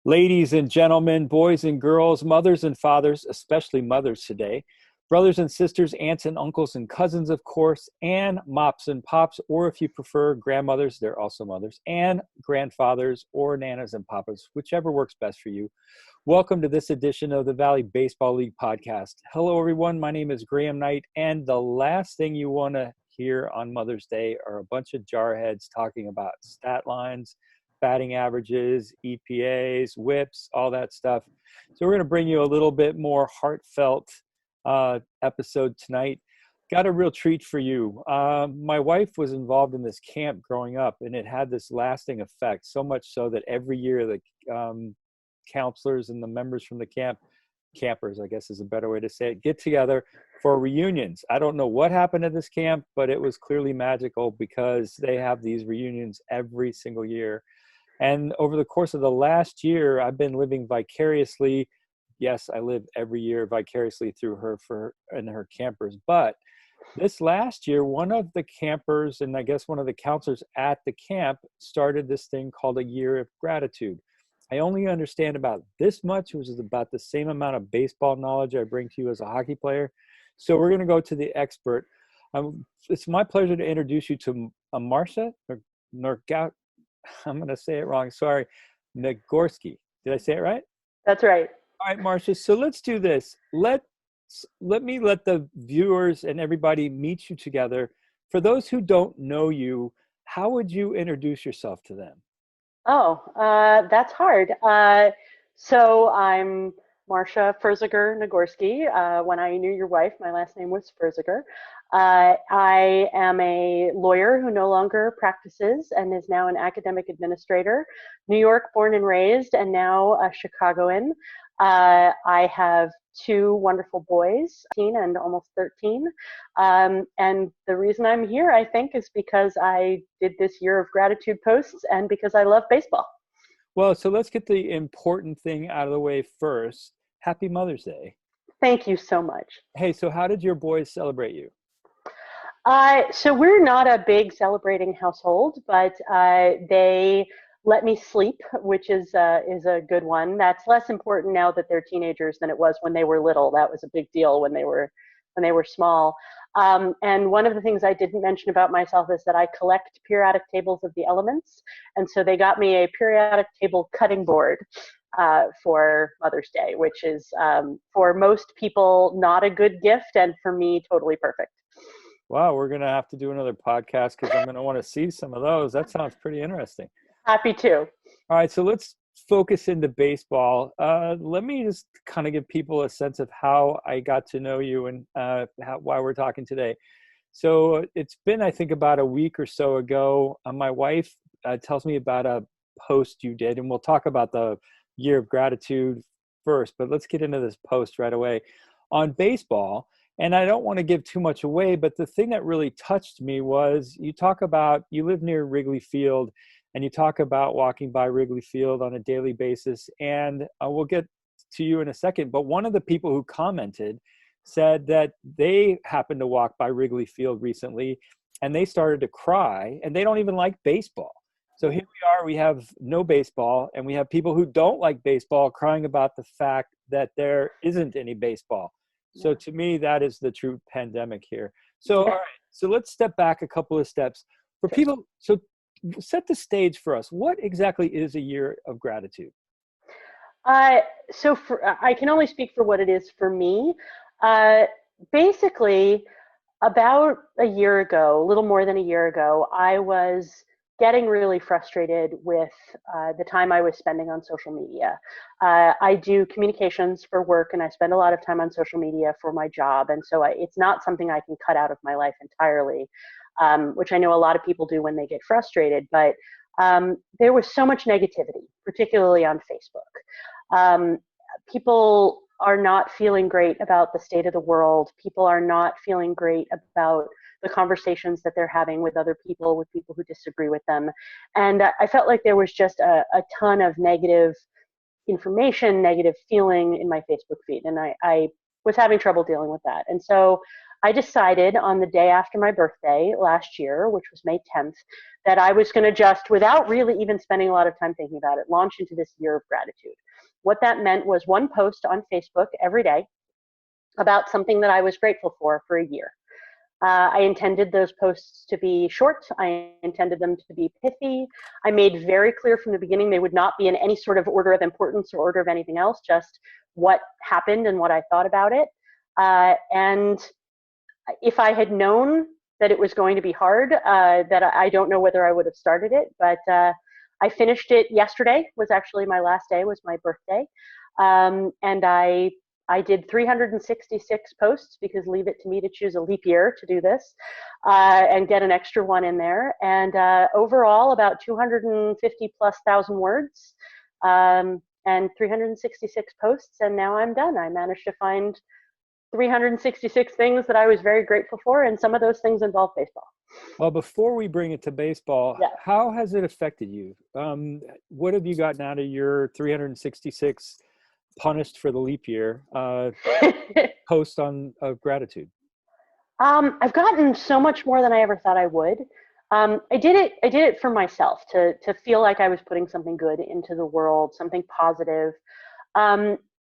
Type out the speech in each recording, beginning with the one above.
Ladies and gentlemen, boys and girls, mothers and fathers, especially mothers today, brothers and sisters, aunts and uncles and cousins, of course, and mops and pops, or if you prefer, grandmothers, they're also mothers, and grandfathers or nanas and papas, whichever works best for you. Welcome to this edition of the Valley Baseball League podcast. Hello, everyone. My name is Graham Knight, and the last thing you want to hear on Mother's Day are a bunch of jarheads talking about stat lines, batting averages, EPAs, whips, all that stuff. So we're going to bring you a little bit more heartfelt episode tonight. Got a real treat for you. My wife was involved in this camp growing up, and it had this lasting effect, so much so that every year the counselors and the members from the campers, I guess is a better way to say it, get together for reunions. I don't know what happened at this camp, but it was clearly magical because they have these reunions every single year. And over the course of the last year, I've been living vicariously. Yes, I live every year vicariously through her and her campers. But this last year, one of the campers and I guess one of the counselors at the camp started this thing called a year of gratitude. I only understand about this much, which is about the same amount of baseball knowledge I bring to you as a hockey player. So we're going to go to the expert. It's my pleasure to introduce you to Marcia, I'm going to say it wrong. Sorry. Nagorsky. Did I say it right? That's right. All right, Marcia. So let's do this. Let the viewers and everybody meet you together. For those who don't know you, how would you introduce yourself to them? Oh, that's hard. So I'm Marsha Ferziger Nagorsky. When I knew your wife, my last name was Ferziger. I am a lawyer who no longer practices and is now an academic administrator. New York born and raised, and now a Chicagoan. I have two wonderful boys, 13 and almost 13. And the reason I'm here, I think, is because I did this year of gratitude posts and because I love baseball. Well, so let's get the important thing out of the way first. Happy Mother's Day. Thank you so much. Hey, so how did your boys celebrate you? So we're not a big celebrating household, but they let me sleep, which is a good one. That's less important now that they're teenagers than it was when they were little. That was a big deal when they were small. And one of the things I didn't mention about myself is that I collect periodic tables of the elements, and so they got me a periodic table cutting board for Mother's Day, which is for most people not a good gift, and for me totally perfect. Wow, we're going to have to do another podcast because I'm going to want to see some of those. That sounds pretty interesting. Happy to. All right, so let's focus into baseball. Let me just kind of give people a sense of how I got to know you and why we're talking today. So it's been, I think, about a week or so ago. My wife tells me about a post you did, and we'll talk about the year of gratitude first, but let's get into this post right away on baseball. And I don't want to give too much away, but the thing that really touched me was you talk about, you live near Wrigley Field, and you talk about walking by Wrigley Field on a daily basis. And we'll get to you in a second. But one of the people who commented said that they happened to walk by Wrigley Field recently, and they started to cry, and they don't even like baseball. So here we are, we have no baseball, and we have people who don't like baseball crying about the fact that there isn't any baseball. So to me, that is the true pandemic here. So, all right, so let's step back a couple of steps. For people, so set the stage for us. What exactly is a year of gratitude? So I can only speak for what it is for me. Basically, about a year ago, a little more than a year ago, I was getting really frustrated with the time I was spending on social media. I do communications for work, and I spend a lot of time on social media for my job, and so it's not something I can cut out of my life entirely, which I know a lot of people do when they get frustrated, but there was so much negativity, particularly on Facebook. People are not feeling great about the state of the world. People are not feeling great about the conversations that they're having with other people, with people who disagree with them. And I felt like there was just a ton of negative information, negative feeling in my Facebook feed. And I was having trouble dealing with that. And so I decided on the day after my birthday last year, which was May 10th, that I was going to just, without really even spending a lot of time thinking about it, launch into this year of gratitude. What that meant was one post on Facebook every day about something that I was grateful for a year. I intended those posts to be short. I intended them to be pithy. I made very clear from the beginning they would not be in any sort of order of importance or order of anything else, just what happened and what I thought about it. And if I had known that it was going to be hard, that I don't know whether I would have started it, but I finished it yesterday, was actually my last day, was my birthday. And I did 366 posts, because leave it to me to choose a leap year to do this, and get an extra one in there. And overall, about 250 plus thousand words, and 366 posts. And now I'm done. I managed to find 366 things that I was very grateful for, and some of those things involve baseball. Well, before we bring it to baseball, Yeah. how has it affected you? What have you gotten out of your 366 punished for the leap year post on of gratitude? I've gotten so much more than I ever thought I would. I did it for myself, to feel like I was putting something good into the world, something positive.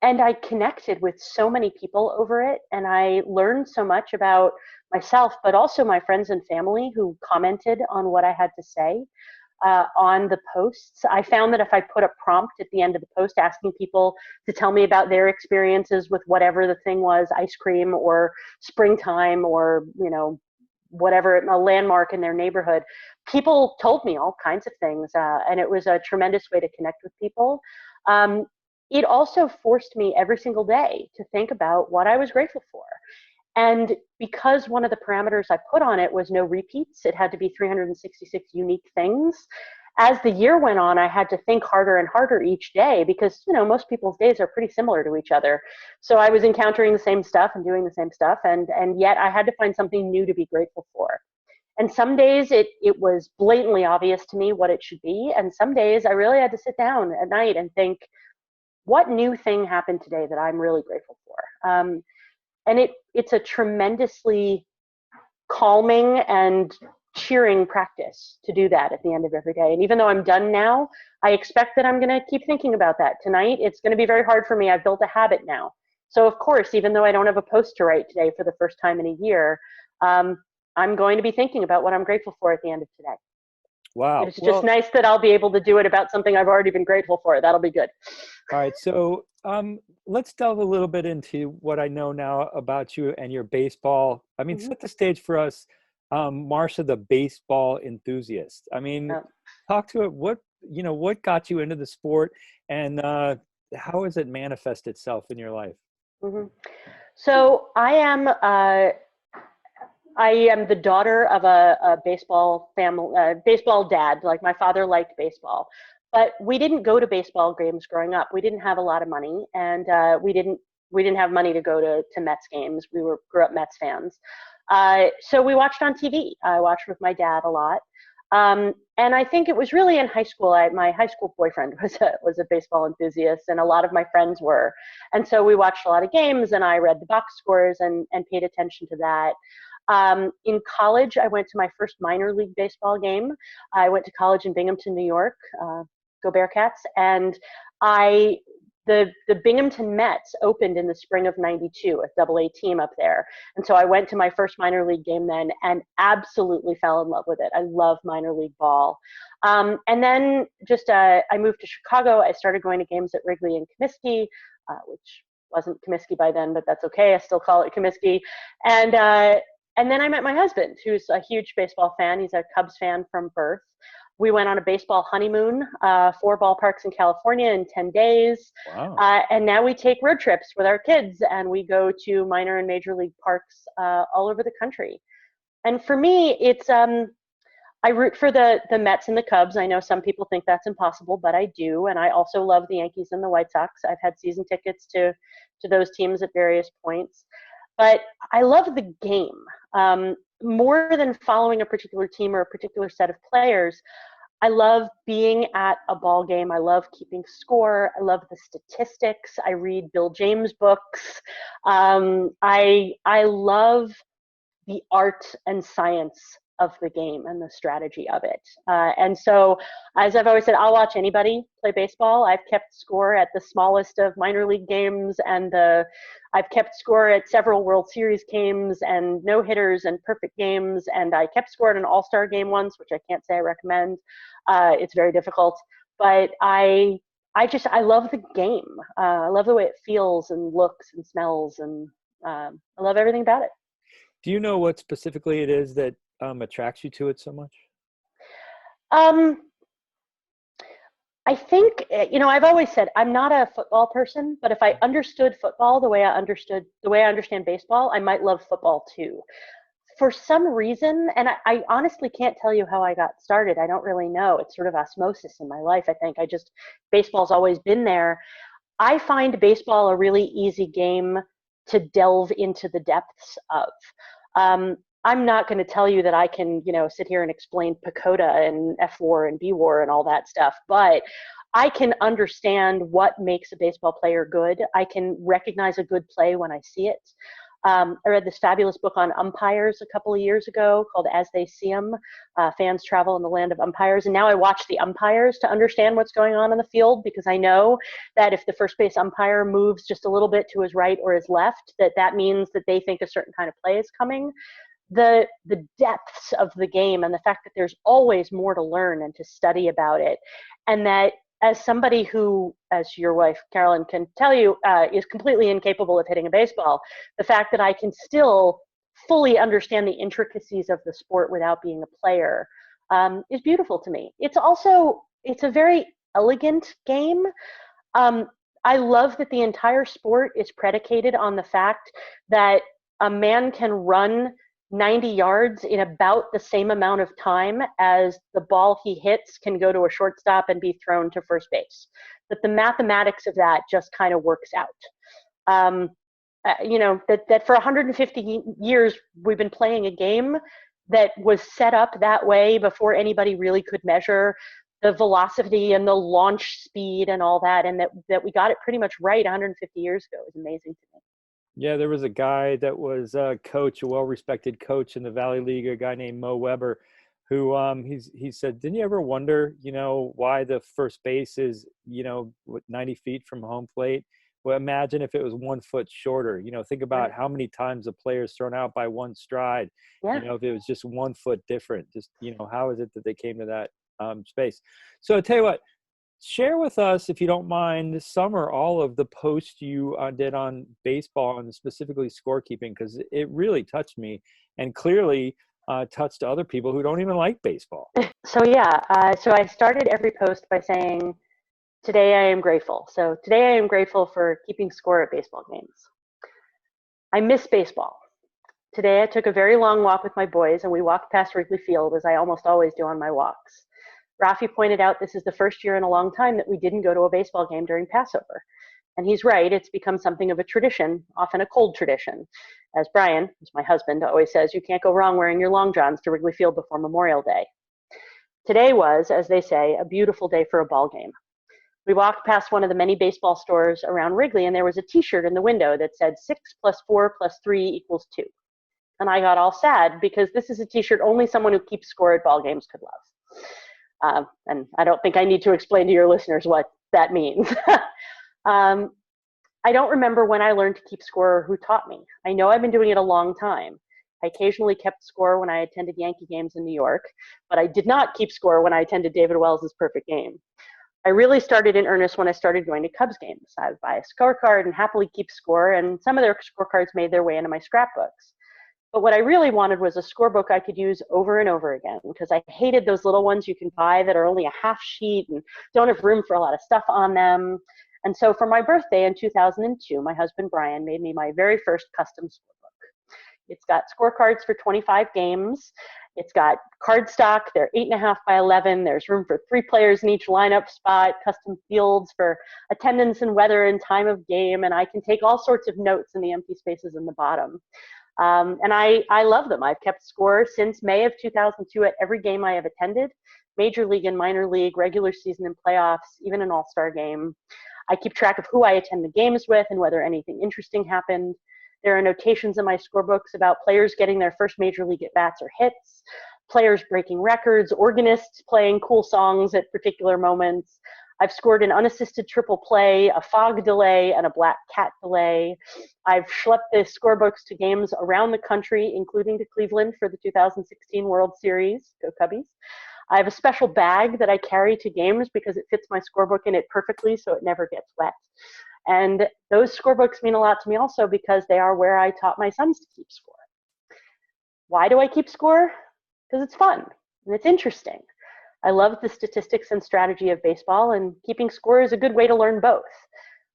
And I connected with so many people over it, and I learned so much about myself, but also my friends and family who commented on what I had to say on the posts. I found that if I put a prompt at the end of the post asking people to tell me about their experiences with whatever the thing was, ice cream or springtime or, whatever, a landmark in their neighborhood, people told me all kinds of things, and it was a tremendous way to connect with people. It also forced me every single day to think about what I was grateful for. And because one of the parameters I put on it was no repeats, it had to be 366 unique things. As the year went on, I had to think harder and harder each day, because, most people's days are pretty similar to each other. So I was encountering the same stuff and doing the same stuff, and yet I had to find something new to be grateful for. And some days it was blatantly obvious to me what it should be. And some days I really had to sit down at night and think, what new thing happened today that I'm really grateful for? And it's a tremendously calming and cheering practice to do that at the end of every day. And even though I'm done now, I expect that I'm going to keep thinking about that tonight. It's going to be very hard for me. I've built a habit now. So of course, even though I don't have a post to write today for the first time in a year, I'm going to be thinking about what I'm grateful for at the end of today. Wow. It's just nice that I'll be able to do it about something I've already been grateful for. That'll be good. All right. So let's delve a little bit into what I know now about you and your baseball. I mean, set the stage for us, Marsha, the baseball enthusiast. I mean, talk to it. What got you into the sport, and how has it manifest itself in your life? So I am the daughter of a baseball family, baseball dad. Like, my father liked baseball, but we didn't go to baseball games growing up. We didn't have a lot of money, and we didn't have money to go to Mets games. We grew up Mets fans, so we watched on TV. I watched with my dad a lot, and I think it was really in high school. My high school boyfriend was a baseball enthusiast, and a lot of my friends were, and so we watched a lot of games, and I read the box scores and paid attention to that. In college, I went to my first minor league baseball game. I went to college in Binghamton, New York, go Bearcats, and the Binghamton Mets opened in the spring of '92, a AA team up there. And so I went to my first minor league game then and absolutely fell in love with it. I love minor league ball. And then I moved to Chicago. I started going to games at Wrigley and Comiskey, which wasn't Comiskey by then, but that's okay. I still call it Comiskey. And then I met my husband, who's a huge baseball fan. He's a Cubs fan from birth. We went on a baseball honeymoon, 4 ballparks in California in 10 days. Wow. And now we take road trips with our kids, and we go to minor and major league parks all over the country. And for me, it's I root for the Mets and the Cubs. I know some people think that's impossible, but I do. And I also love the Yankees and the White Sox. I've had season tickets to those teams at various points. But I love the game. More than following a particular team or a particular set of players, I love being at a ball game. I love keeping score. I love the statistics. I read Bill James books. I love the art and science of the game and the strategy of it. And so, as I've always said, I'll watch anybody play baseball. I've kept score at the smallest of minor league games, and I've kept score at several World Series games and no hitters and perfect games. And I kept score at an All-Star game once, which I can't say I recommend. It's very difficult, but I love the game. I love the way it feels and looks and smells, and I love everything about it. Do you know what specifically it is that attracts you to it so much? Um, I think, I've always said I'm not a football person, but if I understood football the way I understand baseball, I might love football too. For some reason, and I honestly can't tell you how I got started. I don't really know. It's sort of osmosis in my life. I think baseball's always been there. I find baseball a really easy game to delve into the depths of. I'm not going to tell you that I can, sit here and explain PECOTA and F war and B war and all that stuff, but I can understand what makes a baseball player good. I can recognize a good play when I see it. I read this fabulous book on umpires a couple of years ago called As They See 'Em, Fans Travel in the Land of Umpires. And now I watch the umpires to understand what's going on in the field, because I know that if the first base umpire moves just a little bit to his right or his left, that means that they think a certain kind of play is coming. The depths of the game and the fact that there's always more to learn and to study about it, and that as somebody who, as your wife Carolyn can tell you, is completely incapable of hitting a baseball, the fact that I can still fully understand the intricacies of the sport without being a player is beautiful to me. It's a very elegant game. I love that the entire sport is predicated on the fact that a man can run 90 yards in about the same amount of time as the ball he hits can go to a shortstop and be thrown to first base. That the mathematics of that just kind of works out. That for 150 years we've been playing a game that was set up that way before anybody really could measure the velocity and the launch speed and all that, and that we got it pretty much right 150 years ago is amazing to me. Yeah, there was a guy that was a coach, a well-respected coach in the Valley League, a guy named Mo Weber, who he said, didn't you ever wonder, why the first base is, 90 feet from home plate? Well, imagine if it was 1 foot shorter. Think about how many times a player is thrown out by one stride. Yeah. If it was just 1 foot different, just, how is it that they came to that space? So I'll tell you what, share with us, if you don't mind, some or all of the posts you did on baseball and specifically scorekeeping, because it really touched me and clearly touched other people who don't even like baseball. So I started every post by saying, today I am grateful. So today I am grateful for keeping score at baseball games. I miss baseball. Today I took a very long walk with my boys, and we walked past Wrigley Field, as I almost always do on my walks. Rafi pointed out this is the first year in a long time that we didn't go to a baseball game during Passover. And he's right, it's become something of a tradition, often a cold tradition. As Brian, who's my husband, always says, you can't go wrong wearing your long johns to Wrigley Field before Memorial Day. Today was, as they say, a beautiful day for a ball game. We walked past one of the many baseball stores around Wrigley, and there was a t-shirt in the window that said 6 + 4 + 3 = 2. And I got all sad, because this is a t-shirt only someone who keeps score at ball games could love. And I don't think I need to explain to your listeners what that means. I don't remember when I learned to keep score or who taught me. I know I've been doing it a long time. I occasionally kept score when I attended Yankee games in New York, but I did not keep score when I attended David Wells's Perfect Game. I really started in earnest when I started going to Cubs games. I would buy a scorecard and happily keep score, and some of their scorecards made their way into my scrapbooks. But what I really wanted was a scorebook I could use over and over again, because I hated those little ones you can buy that are only a half sheet and don't have room for a lot of stuff on them. And so for my birthday in 2002, my husband Brian made me my very first custom scorebook. It's got scorecards for 25 games. It's got cardstock. They're 8.5 by 11. There's room for 3 players in each lineup spot, custom fields for attendance and weather and time of game. And I can take all sorts of notes in the empty spaces in the bottom. And I love them. I've kept score since May of 2002 at every game I have attended. major league and minor league, regular season and playoffs, even an all-star game. I keep track of who I attend the games with and whether anything interesting happened. There are notations in my scorebooks about players getting their first major league at-bats or hits, players breaking records, organists playing cool songs at particular moments. I've scored an unassisted triple play, a fog delay, and a black cat delay. I've schlepped the scorebooks to games around the country, including to Cleveland for the 2016 World Series. Go Cubbies. I have a special bag that I carry to games because it fits my scorebook in it perfectly so it never gets wet. And those scorebooks mean a lot to me also because they are where I taught my sons to keep score. Why do I keep score? Because it's fun and it's interesting. I love the statistics and strategy of baseball, and keeping score is a good way to learn both.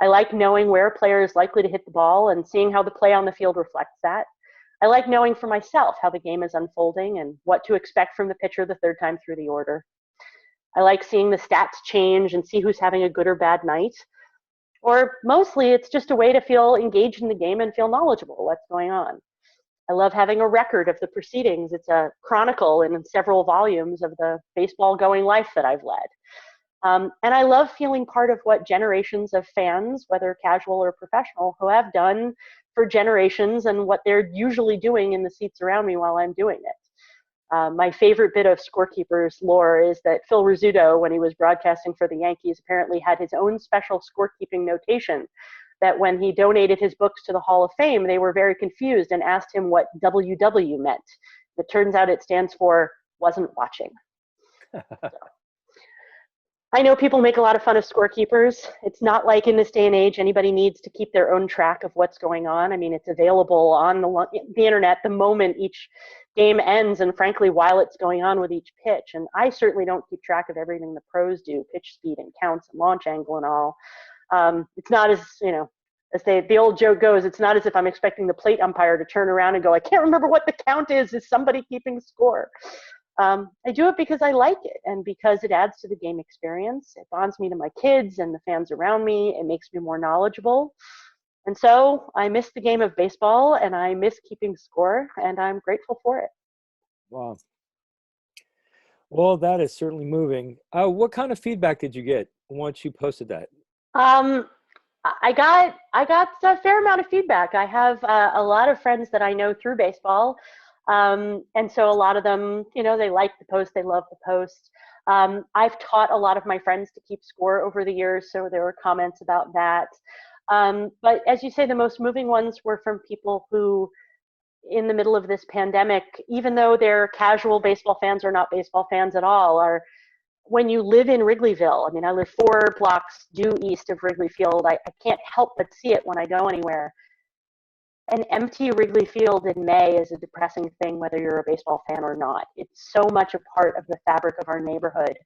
I like knowing where a player is likely to hit the ball and seeing how the play on the field reflects that. I like knowing for myself how the game is unfolding and what to expect from the pitcher the third time through the order. I like seeing the stats change and see who's having a good or bad night. Or mostly it's just a way to feel engaged in the game and feel knowledgeable what's going on. I love having a record of the proceedings. It's a chronicle in several volumes of the baseball going life that I've led. And I love feeling part of what generations of fans, whether casual or professional, who have done for generations and what they're usually doing in the seats around me while I'm doing it. My favorite bit of Scorekeepers lore is that Phil Rizzuto, when he was broadcasting for the Yankees, apparently had his own special scorekeeping notation that when he donated his books to the Hall of Fame, they were very confused and asked him what WW meant. It turns out it stands for wasn't watching. So. I know people make a lot of fun of scorekeepers. It's not like in this day and age anybody needs to keep their own track of what's going on. I mean, it's available on the internet the moment each game ends and frankly while it's going on with each pitch. And I certainly don't keep track of everything the pros do, pitch speed and counts and launch angle and all. It's not as, as the old joke goes, it's not as if I'm expecting the plate umpire to turn around and go, I can't remember what the count is somebody keeping score? I do it because I like it and because it adds to the game experience. It bonds me to my kids and the fans around me. It makes me more knowledgeable. And so I miss the game of baseball and I miss keeping score and I'm grateful for it. Wow. Well, that is certainly moving. What kind of feedback did you get once you posted that? I got a fair amount of feedback. I have a lot of friends that I know through baseball. And so a lot of them, they like the post, they love the post. I've taught a lot of my friends to keep score over the years, so there were comments about that. But as you say, the most moving ones were from people who, in the middle of this pandemic, even though they're casual baseball fans or not baseball fans at all, are when you live in Wrigleyville. I mean, I live 4 blocks due east of Wrigley Field. I can't help but see it when I go anywhere. An empty Wrigley Field in May is a depressing thing, whether you're a baseball fan or not. It's so much a part of the fabric of our neighborhood.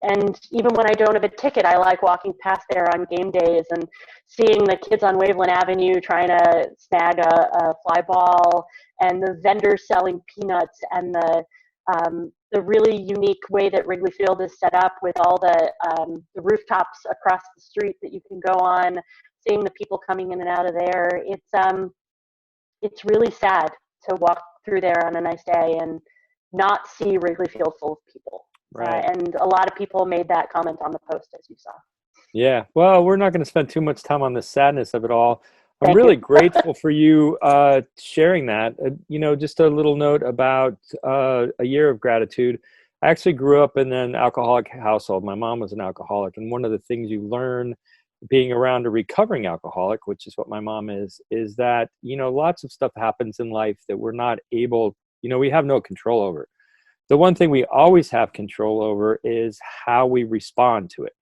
And even when I don't have a ticket, I like walking past there on game days and seeing the kids on Waveland Avenue trying to snag a fly ball, and the vendors selling peanuts, and the really unique way that Wrigley Field is set up with all the rooftops across the street that you can go on, seeing the people coming in and out of there. It's really sad to walk through there on a nice day and not see Wrigley Field full of people. Right. And a lot of people made that comment on the post, as you saw. Yeah. Well, we're not going to spend too much time on the sadness of it all. I'm Thank really you. grateful for you sharing that. Just a little note about a year of gratitude. I actually grew up in an alcoholic household. My mom was an alcoholic. And one of the things you learn being around a recovering alcoholic, which is what my mom is that, lots of stuff happens in life that we're not able, we have no control over. The one thing we always have control over is how we respond to it.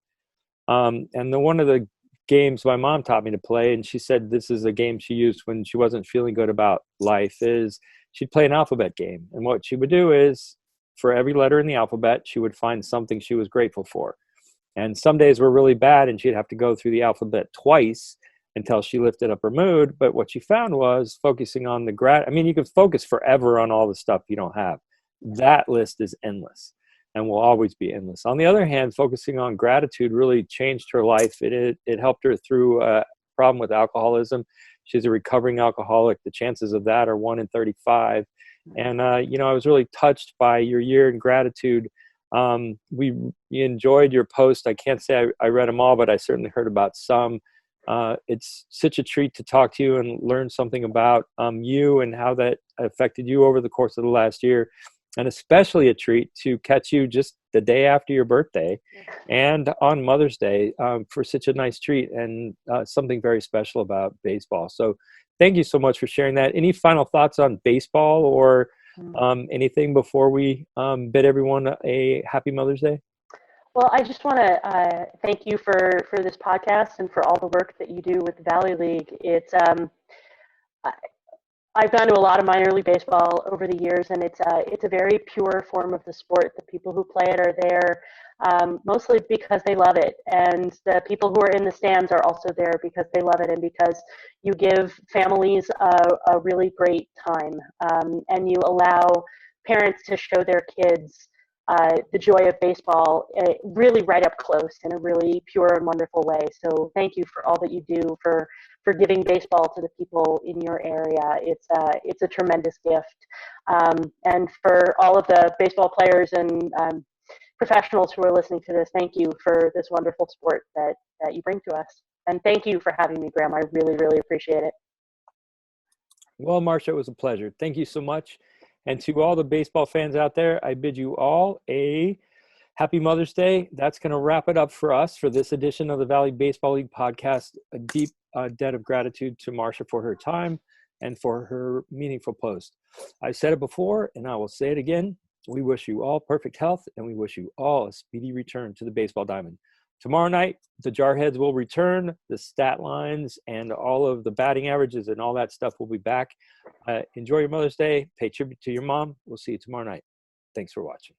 And one of the games my mom taught me to play, and she said this is a game she used when she wasn't feeling good about life, is she'd play an alphabet game. And what she would do is, for every letter in the alphabet, she would find something she was grateful for. And some days were really bad, and she'd have to go through the alphabet twice until she lifted up her mood. But what she found was focusing on you could focus forever on all the stuff you don't have. That list is endless and will always be endless. On the other hand, focusing on gratitude really changed her life. It helped her through a problem with alcoholism. She's a recovering alcoholic. The chances of that are 1 in 35. And, I was really touched by your year in gratitude We enjoyed your post. I can't say I read them all, but I certainly heard about some. It's such a treat to talk to you and learn something about you and how that affected you over the course of the last year. And especially a treat to catch you just the day after your birthday and on Mother's Day for such a nice treat and something very special about baseball. So thank you so much for sharing that. Any final thoughts on baseball or anything before we bid everyone a happy Mother's Day? Well, I just want to thank you for this podcast and for all the work that you do with the Valley League. I've gone to a lot of minor league baseball over the years, and it's a very pure form of the sport. The people who play it are there mostly because they love it, and the people who are in the stands are also there because they love it and because you give families a really great time, and you allow parents to show their kids the joy of baseball really right up close in a really pure and wonderful way. So thank you for all that you do for giving baseball to the people in your area. It's a tremendous gift. And for all of the baseball players and professionals who are listening to this, thank you for this wonderful sport that you bring to us. And thank you for having me, Graham. I really, really appreciate it. Well, Marcia, it was a pleasure. Thank you so much. And to all the baseball fans out there, I bid you all a happy Mother's Day. That's going to wrap it up for us for this edition of the Valley Baseball League podcast. A deep debt of gratitude to Marsha for her time and for her meaningful post. I said it before, and I will say it again. We wish you all perfect health, and we wish you all a speedy return to the baseball diamond. Tomorrow night, the Jarheads will return. The stat lines and all of the batting averages and all that stuff will be back. Enjoy your Mother's Day. Pay tribute to your mom. We'll see you tomorrow night. Thanks for watching.